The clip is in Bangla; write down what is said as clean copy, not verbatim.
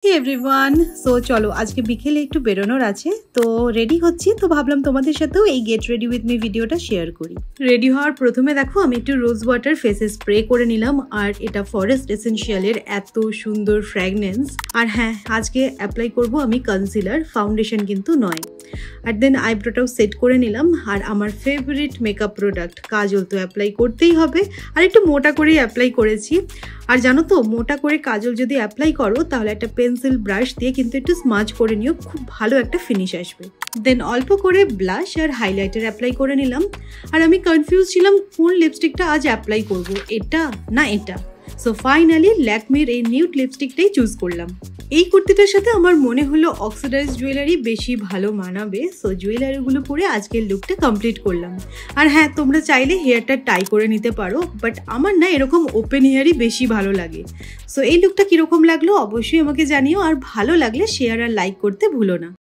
হে এভরিওয়ান, সো চলো আজকে বিকেলে একটু বেরোনোর আছে, তো রেডি হচ্ছি। তো ভাবলাম তোমাদের সাথেও এই গেট রেডি উইথ মি ভিডিওটা শেয়ার করি। রেডি হওয়ার প্রথমে দেখো আমি একটু রোজ ওয়াটার ফেসে স্প্রে করে নিলাম, আর এটা ফরেস্ট এসেনশিয়ালের এত সুন্দর ফ্র্যাগনেন্স। আর হ্যাঁ, আজকে অ্যাপ্লাই করব আমি কনসিলার, ফাউন্ডেশন কিন্তু নয়। আর দেন আইব্রোটাও সেট করে নিলাম, আর আমার ফেভারিট মেকআপ প্রোডাক্ট কাজল তো অ্যাপ্লাই করতেই হবে, আর একটু মোটা করেই অ্যাপ্লাই করেছি। আর জানো তো, মোটা করে কাজল যদি অ্যাপ্লাই করো তাহলে একটা পেন্সিল ব্রাশ দিয়ে কিন্তু একটু স্মাজ করে নিও, খুব ভালো একটা ফিনিশ আসবে। দেন অল্প করে ব্লাশ আর হাইলাইটার অ্যাপ্লাই করে নিলাম। আর আমি কনফিউজ ছিলাম কোন লিপস্টিকটা আজ অ্যাপ্লাই করব, এটা না এটা। সো ফাইনালি ল্যাকমির এই নিউড লিপস্টিকটাই চুজ করলাম। এই কুর্তিটার সাথে আমার মনে হলো অক্সিডাইজ জুয়েলারি বেশি ভালো মানাবে, সো জুয়েলারিগুলো পরে আজকের লুকটা কমপ্লিট করলাম। আর হ্যাঁ, তোমরা চাইলে হেয়ারটা টাই করে নিতে পারো, বাট আমার না এরকম ওপেন হেয়ারই বেশি ভালো লাগে। সো এই লুকটা কীরকম লাগলো অবশ্যই আমাকে জানিও, আর ভালো লাগলে শেয়ার আর লাইক করতে ভুলো না।